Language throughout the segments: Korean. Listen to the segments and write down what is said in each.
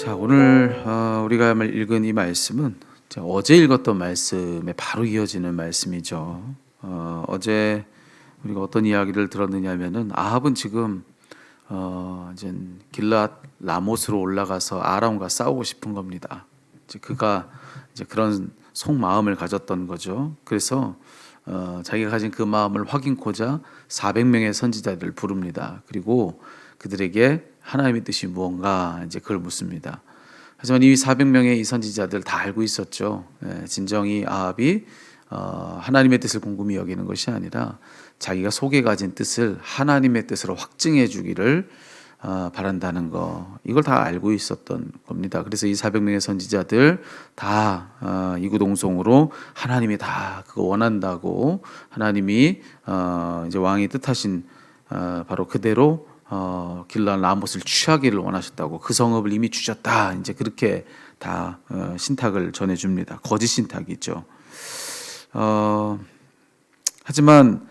자, 오늘 우리가 읽은 이 말씀은 어제 읽었던 말씀에 바로 이어지는 말씀이죠. 어제 우리가 어떤 이야기를 들었느냐면은 아합은 지금 이제 길랏 라못으로 올라가서 아람과 싸우고 싶은 겁니다. 이제 그가 이제 그런 속마음을 가졌던 거죠. 그래서 자기가 가진 그 마음을 확인코자 400명의 선지자들을 부릅니다. 그리고 그들에게 하나님의 뜻이 무언가 이제 그걸 묻습니다. 하지만 이 400명의 이 선지자들 다 알고 있었죠. 진정이 아합이 하나님의 뜻을 곰곰이 여기는 것이 아니라 자기가 속에 가진 뜻을 하나님의 뜻으로 확증해 주기를 바란다는 거, 이걸 다 알고 있었던 겁니다. 그래서 이 400명의 선지자들 다 이구동성으로 하나님이 다 그거 원한다고, 하나님이 이제 왕이 뜻하신 바로 그대로 길랏 라못을 취하기를 원하셨다고, 그 성읍을 이미 주셨다, 이제 그렇게 다 신탁을 전해줍니다. 거짓 신탁이죠. 하지만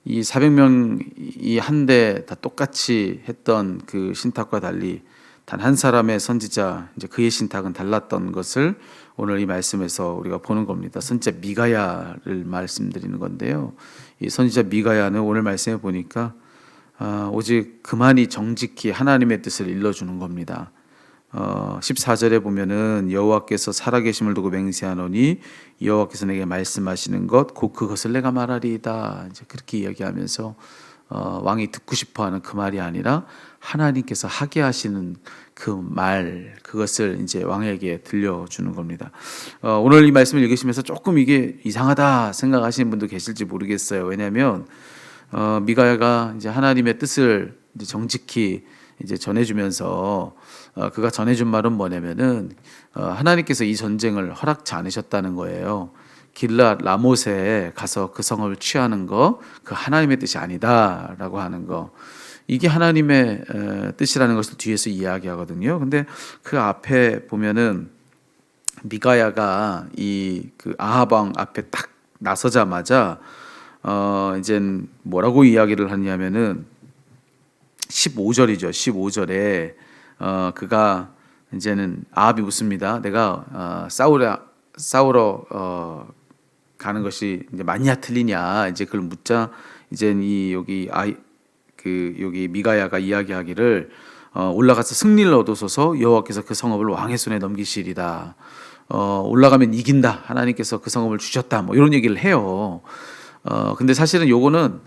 이 400명이 한데 다 똑같이 했던 그 신탁과 달리 단 한 사람의 선지자, 이제 그의 신탁은 달랐던 것을 오늘 이 말씀에서 우리가 보는 겁니다. 선지자 미가야를 말씀드리는 건데요. 이 선지자 미가야는 오늘 말씀에 보니까 오직 그만이 정직히 하나님의 뜻을 일러주는 겁니다. 14절에 보면은 여호와께서 살아계심을 두고 맹세하노니 여호와께서 내게 말씀하시는 것 곧 그것을 내가 말하리이다, 이제 그렇게 이야기하면서 왕이 듣고 싶어하는 그 말이 아니라 하나님께서 하게 하시는 그 말, 그것을 이제 왕에게 들려주는 겁니다. 오늘 이 말씀을 읽으시면서 조금 이게 이상하다 생각하시는 분도 계실지 모르겠어요. 왜냐하면 미가야가 이제 하나님의 뜻을 이제 정직히 이제 전해주면서 그가 전해준 말은 뭐냐면은 하나님께서 이 전쟁을 허락치 않으셨다는 거예요. 길랏 라못에 가서 그 성을 취하는 거, 그 하나님의 뜻이 아니다라고 하는 거, 이게 하나님의 뜻이라는 것을 뒤에서 이야기하거든요. 근데 그 앞에 보면은 미가야가 이 그 아합 왕 앞에 딱 나서자마자 이젠 뭐라고 이야기를 하냐면은 15절이죠. 15절에 그가 이제는 아합이 묻습니다. 내가 싸우러 가는 것이 이제 맞냐 틀리냐, 이제 그걸 묻자, 이젠 이 여기 미가야가 이야기하기를 올라가서 승리를 얻으소서 여호와께서 그 성읍을 왕의 손에 넘기시리다. 올라가면 이긴다. 하나님께서 그 성읍을 주셨다. 뭐 이런 얘기를 해요. 근데 사실은 요거는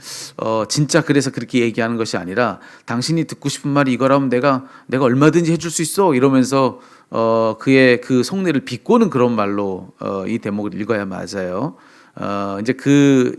진짜 그래서 그렇게 얘기하는 것이 아니라, 당신이 듣고 싶은 말이 이거라면 내가 얼마든지 해줄 수 있어 이러면서 그의 그 속내를 비꼬는 그런 말로 이 대목을 읽어야 맞아요. 이제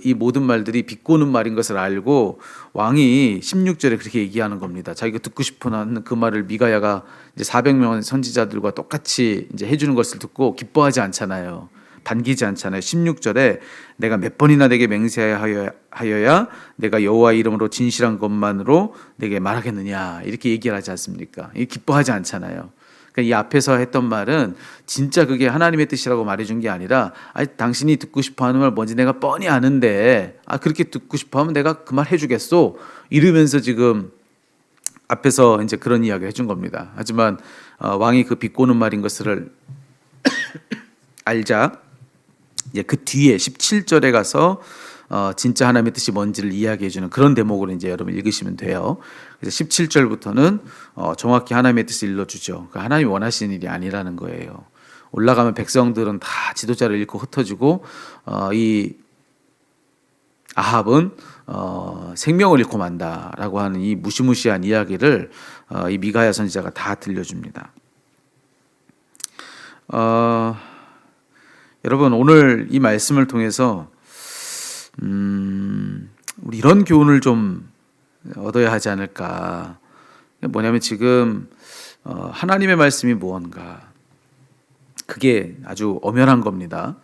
이 모든 말들이 비꼬는 말인 것을 알고 왕이 16절에 그렇게 얘기하는 겁니다. 자기가 듣고 싶어하는 그 말을 미가야가 이제 400명 선지자들과 똑같이 이제 해주는 것을 듣고 기뻐하지 않잖아요. 반기지 않잖아요. 16절에 내가 몇 번이나 내게 맹세하여야 내가 여호와 이름으로 진실한 것만으로 내게 말하겠느냐, 이렇게 얘기를 하지 않습니까? 기뻐하지 않잖아요. 그러니까 이 앞에서 했던 말은 진짜 그게 하나님의 뜻이라고 말해준 게 아니라, 당신이 듣고 싶어하는 말 뭔지 내가 뻔히 아는데 그렇게 듣고 싶어하면 내가 그 말 해주겠소, 이러면서 지금 앞에서 이제 그런 이야기 해준 겁니다. 하지만 왕이 그 비꼬는 말인 것을 알자 이제 그 뒤에 17절에 가서 진짜 하나님의 뜻이 뭔지를 이야기해 주는 그런 대목으로 이제 여러분 읽으시면 돼요. 그래서 17절부터는 정확히 하나님의 뜻을 일러주죠. 그러니까 하나님이 원하시는 일이 아니라는 거예요. 올라가면 백성들은 다 지도자를 잃고 흩어지고 이 아합은 생명을 잃고 만다라고 하는 이 무시무시한 이야기를 이 미가야 선지자가 다 들려줍니다. 여러분, 오늘 이 말씀을 통해서 우리 이런 교훈을 좀 얻어야 하지 않을까. 뭐냐면 지금 하나님의 말씀이 무언가, 그게 아주 엄연한 겁니다.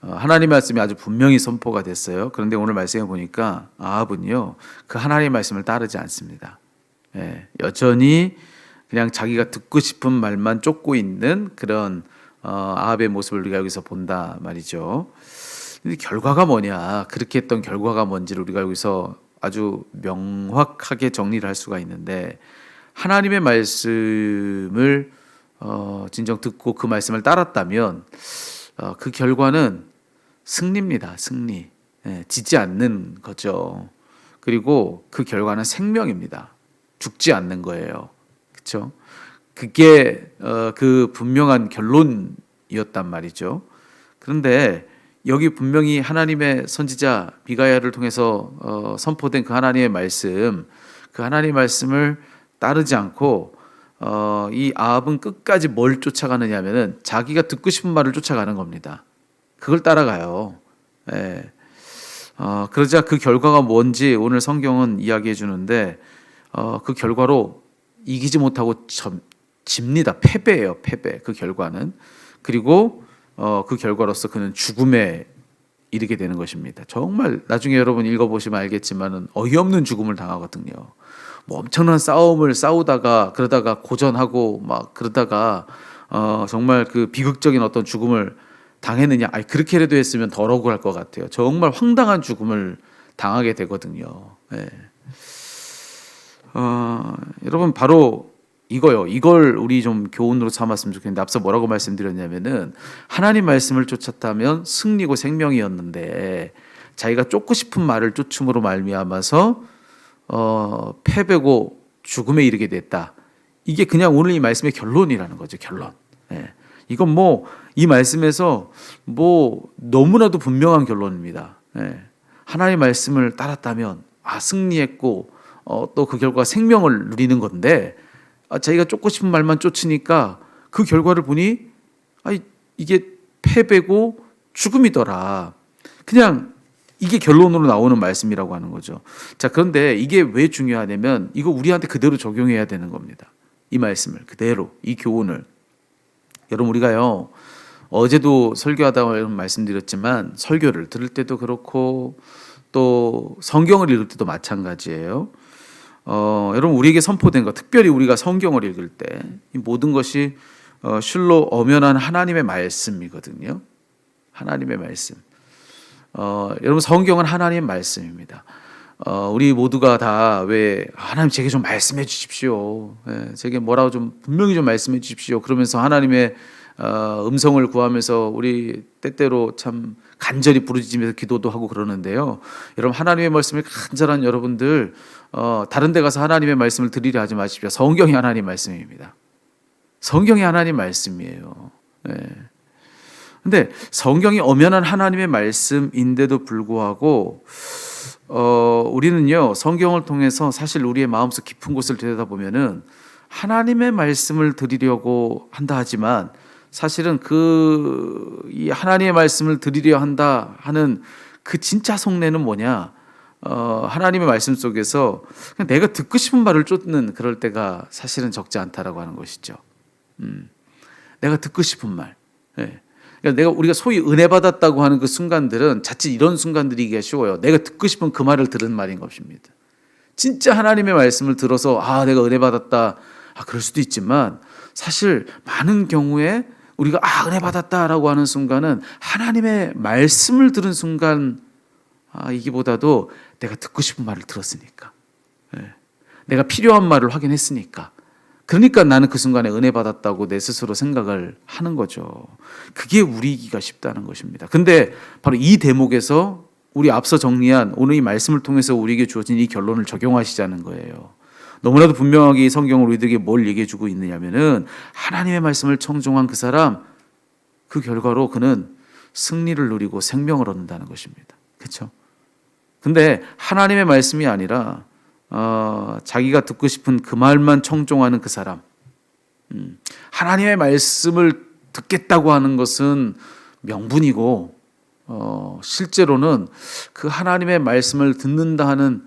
하나님의 말씀이 아주 분명히 선포가 됐어요. 그런데 오늘 말씀에 보니까 아합은요, 그 하나님의 말씀을 따르지 않습니다. 여전히 그냥 자기가 듣고 싶은 말만 쫓고 있는 그런 아합의 모습을 우리가 여기서 본다 말이죠. 근데 결과가 뭐냐, 그렇게 했던 결과가 뭔지를 우리가 여기서 아주 명확하게 정리를 할 수가 있는데, 하나님의 말씀을 진정 듣고 그 말씀을 따랐다면 그 결과는 승리입니다. 승리. 예, 지지 않는 거죠. 그리고 그 결과는 생명입니다. 죽지 않는 거예요. 그렇죠? 그게 그 분명한 결론이었단 말이죠. 그런데 여기 분명히 하나님의 선지자 미가야를 통해서 선포된 그 하나님의 말씀, 그 하나님의 말씀을 따르지 않고 이 아합은 끝까지 뭘 쫓아가느냐면은 자기가 듣고 싶은 말을 쫓아가는 겁니다. 그걸 따라가요. 예. 그러자 그 결과가 뭔지 오늘 성경은 이야기해 주는데 그 결과로 이기지 못하고 집니다. 패배예요. 패배. 그 결과는. 그리고 그 결과로서 그는 죽음에 이르게 되는 것입니다. 정말 나중에 여러분 읽어보시면 알겠지만은 어이없는 죽음을 당하거든요. 뭐 엄청난 싸움을 싸우다가 그러다가 고전하고 막 그러다가 정말 그 비극적인 어떤 죽음을 당했느냐? 아니 그렇게라도 했으면 덜 억울할 것 같아요. 정말 황당한 죽음을 당하게 되거든요. 네. 여러분 바로 이거요. 이걸 우리 좀 교훈으로 삼았으면 좋겠는데 앞서 뭐라고 말씀드렸냐면은 하나님 말씀을 쫓았다면 승리고 생명이었는데 자기가 쫓고 싶은 말을 쫓음으로 말미암아서 패배고 죽음에 이르게 됐다. 이게 그냥 오늘 이 말씀의 결론이라는 거죠. 결론. 예. 이건 뭐 이 말씀에서 뭐 너무나도 분명한 결론입니다. 예. 하나님의 말씀을 따랐다면 승리했고 또 그 결과 생명을 누리는 건데 자기가 쫓고 싶은 말만 쫓으니까 그 결과를 보니 이게 패배고 죽음이더라. 그냥 이게 결론으로 나오는 말씀이라고 하는 거죠. 자, 그런데 이게 왜 중요하냐면 이거 우리한테 그대로 적용해야 되는 겁니다. 이 말씀을 그대로 이 교훈을 여러분 우리가요 어제도 설교하다가 말씀드렸지만 설교를 들을 때도 그렇고 또 성경을 읽을 때도 마찬가지예요. 여러분 우리에게 선포된 것, 특별히 우리가 성경을 읽을 때 이 모든 것이 실로 엄연한 하나님의 말씀이거든요. 하나님의 말씀. 여러분 성경은 하나님의 말씀입니다. 우리 모두가 다 왜 하나님 제게 좀 말씀해 주십시오. 제게 뭐라고 좀 분명히 좀 말씀해 주십시오. 그러면서 하나님의 음성을 구하면서 우리 때때로 참 간절히 부르짖으면서 기도도 하고 그러는데요. 여러분 하나님의 말씀을 간절한 여러분들 다른 데 가서 하나님의 말씀을 드리려 하지 마십시오. 성경이 하나님 말씀입니다. 성경이 하나님 말씀이에요. 근데 성경이 엄연한 하나님의 말씀인데도 불구하고 우리는요 성경을 통해서 사실 우리의 마음속 깊은 곳을 들여다보면은 하나님의 말씀을 드리려고 한다 하지만 사실은 이 하나님의 말씀을 드리려 한다 하는 그 진짜 속내는 뭐냐? 하나님의 말씀 속에서 그냥 내가 듣고 싶은 말을 쫓는 그럴 때가 사실은 적지 않다라고 하는 것이죠. 내가 듣고 싶은 말. 그러니까 우리가 소위 은혜 받았다고 하는 그 순간들은 자칫 이런 순간들이기가 쉬워요. 내가 듣고 싶은 그 말을 들은 말인 것입니다. 진짜 하나님의 말씀을 들어서 내가 은혜 받았다. 그럴 수도 있지만 사실 많은 경우에 우리가 은혜 받았다라고 하는 순간은 하나님의 말씀을 들은 순간 이기보다도 내가 듣고 싶은 말을 들었으니까 내가 필요한 말을 확인했으니까 그러니까 나는 그 순간에 은혜 받았다고 내 스스로 생각을 하는 거죠. 그게 우리이기가 쉽다는 것입니다. 근데 바로 이 대목에서 우리 앞서 정리한 오늘 이 말씀을 통해서 우리에게 주어진 이 결론을 적용하시자는 거예요. 너무나도 분명하게 이 성경을 우리들에게 뭘 얘기해 주고 있느냐면은 하나님의 말씀을 청종한 그 사람 그 결과로 그는 승리를 누리고 생명을 얻는다는 것입니다. 그렇죠? 근데 하나님의 말씀이 아니라 자기가 듣고 싶은 그 말만 청종하는 그 사람 하나님의 말씀을 듣겠다고 하는 것은 명분이고 실제로는 그 하나님의 말씀을 듣는다 하는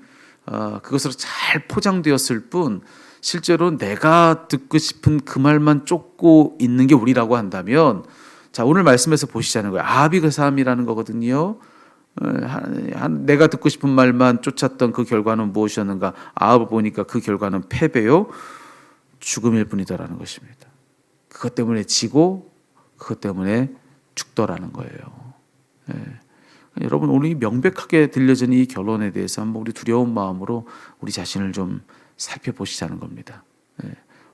그것으로 잘 포장되었을 뿐 실제로 내가 듣고 싶은 그 말만 쫓고 있는 게 우리라고 한다면 자 오늘 말씀에서 보시자는 거예요. 아합이 그 사람이라는 거거든요. 내가 듣고 싶은 말만 쫓았던 그 결과는 무엇이었는가? 아합을 보니까 그 결과는 패배요 죽음일 뿐이더라는 것입니다. 그것 때문에 지고 그것 때문에 죽더라는 거예요. 여러분 오늘 명백하게 들려진 이 결론에 대해서 한번 우리 두려운 마음으로 우리 자신을 좀 살펴보시자는 겁니다.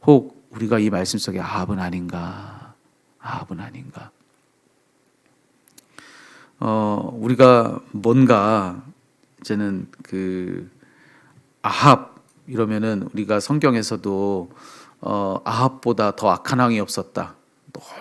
혹 우리가 이 말씀 속에 아합은 아닌가? 아합은 아닌가? 우리가 뭔가 이제는 그 아합 이러면은 우리가 성경에서도 아합보다 더 악한 왕이 없었다.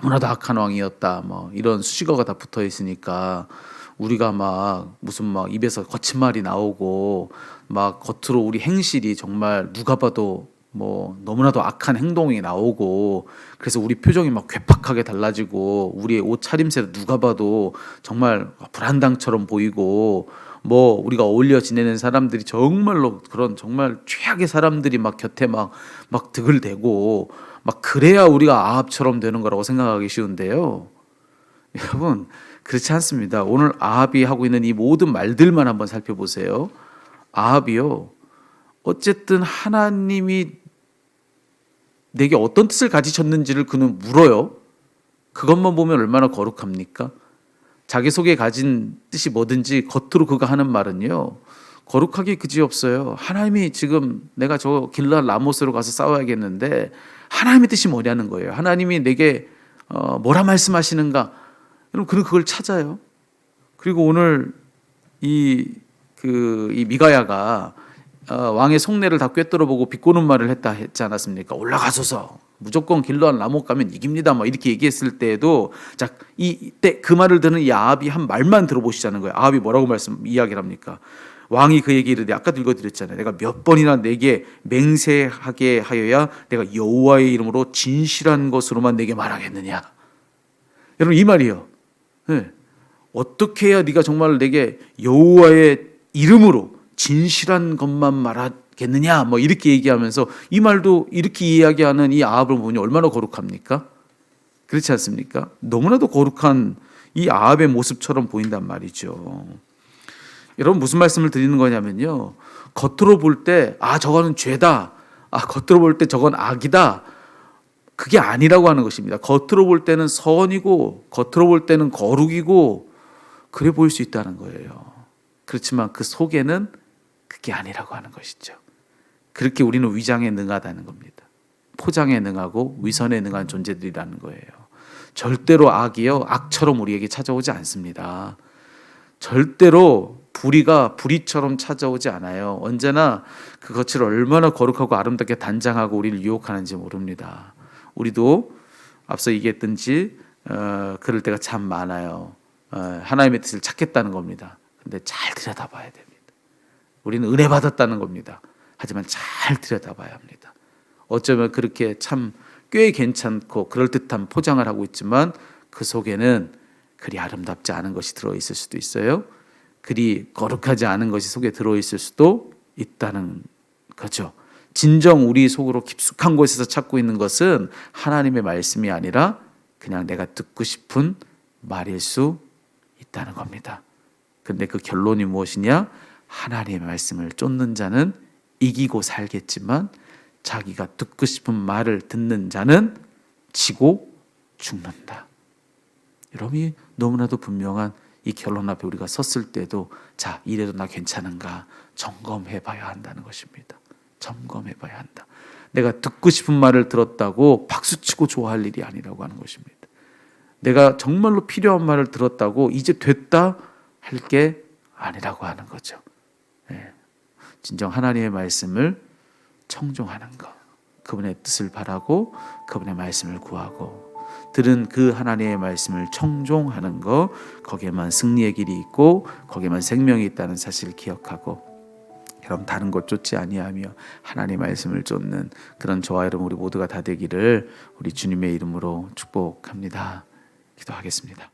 너무나도 악한 왕이었다. 뭐 이런 수식어가 다 붙어 있으니까 우리가 막 무슨 막 입에서 거친 말이 나오고 막 겉으로 우리 행실이 정말 누가 봐도 뭐 너무나도 악한 행동이 나오고 그래서 우리 표정이 막 괴팍하게 달라지고 우리의 옷 차림새도 누가 봐도 정말 불한당처럼 보이고 뭐 우리가 어울려 지내는 사람들이 정말로 그런 정말 최악의 사람들이 막 곁에 막 드글대고 막 그래야 우리가 아합처럼 되는 거라고 생각하기 쉬운데요. 여러분 그렇지 않습니다. 오늘 아합이 하고 있는 이 모든 말들만 한번 살펴보세요. 아합이요. 어쨌든 하나님이 내게 어떤 뜻을 가지셨는지를 그는 물어요. 그것만 보면 얼마나 거룩합니까? 자기 속에 가진 뜻이 뭐든지 겉으로 그가 하는 말은요. 거룩하기 그지없어요. 하나님이 지금 내가 저 길르앗 라모스로 가서 싸워야겠는데 하나님의 뜻이 뭐냐는 거예요. 하나님이 내게 뭐라 말씀하시는가? 여러분 그는 그걸 찾아요. 그리고 오늘 이 미가야가 왕의 속내를 다 꿰뚫어보고 비꼬는 말을 했지 않았습니까? 올라가소서 무조건 길르앗 라못 가면 이깁니다. 뭐 이렇게 얘기했을 때에도 자 이때 그 말을 듣는 이 아합이 한 말만 들어보시자는 거예요. 아합이 뭐라고 이야기를 합니까? 왕이 그 얘기를 아까도 읽어드렸잖아요. 내가 몇 번이나 내게 맹세하게 하여야 내가 여호와의 이름으로 진실한 것으로만 내게 말하겠느냐. 여러분 이 말이요. 네. 어떻게 해야 네가 정말 내게 여호와의 이름으로 진실한 것만 말하겠느냐 뭐 이렇게 얘기하면서 이 말도 이렇게 이야기하는 이 아합을 보니 얼마나 거룩합니까? 그렇지 않습니까? 너무나도 거룩한 이 아합의 모습처럼 보인단 말이죠. 여러분 무슨 말씀을 드리는 거냐면요. 겉으로 볼 때 저거는 죄다. 겉으로 볼 때 저건 악이다. 그게 아니라고 하는 것입니다. 겉으로 볼 때는 선이고 겉으로 볼 때는 거룩이고 그래 보일 수 있다는 거예요. 그렇지만 그 속에는 그게 아니라고 하는 것이죠. 그렇게 우리는 위장에 능하다는 겁니다. 포장에 능하고 위선에 능한 존재들이라는 거예요. 절대로 악이요 악처럼 우리에게 찾아오지 않습니다. 절대로 불의가 불의처럼 찾아오지 않아요. 언제나 그 겉을 얼마나 거룩하고 아름답게 단장하고 우리를 유혹하는지 모릅니다. 우리도 앞서 얘기했든지 그럴 때가 참 많아요. 하나님의 뜻을 찾겠다는 겁니다. 근데 잘 들여다봐야 됩니다. 우리는 은혜 받았다는 겁니다. 하지만 잘 들여다봐야 합니다. 어쩌면 그렇게 참 꽤 괜찮고 그럴듯한 포장을 하고 있지만 그 속에는 그리 아름답지 않은 것이 들어있을 수도 있어요. 그리 거룩하지 않은 것이 속에 들어있을 수도 있다는 거죠. 진정 우리 속으로 깊숙한 곳에서 찾고 있는 것은 하나님의 말씀이 아니라 그냥 내가 듣고 싶은 말일 수 있다는 겁니다. 근데 그 결론이 무엇이냐? 하나님의 말씀을 쫓는 자는 이기고 살겠지만 자기가 듣고 싶은 말을 듣는 자는 지고 죽는다. 여러분이 너무나도 분명한 이 결론 앞에 우리가 섰을 때도 자 이래도 나 괜찮은가 점검해 봐야 한다는 것입니다. 점검해 봐야 한다. 내가 듣고 싶은 말을 들었다고 박수치고 좋아할 일이 아니라고 하는 것입니다. 내가 정말로 필요한 말을 들었다고 이제 됐다 할 게 아니라고 하는 거죠. 진정 하나님의 말씀을 청종하는 것, 그분의 뜻을 바라고 그분의 말씀을 구하고 들은 그 하나님의 말씀을 청종하는 것, 거기에만 승리의 길이 있고 거기에만 생명이 있다는 사실을 기억하고 여러분 다른 것 쫓지 아니하며 하나님의 말씀을 쫓는 그런 저와 여러분 우리 모두가 다 되기를 우리 주님의 이름으로 축복합니다. 기도하겠습니다.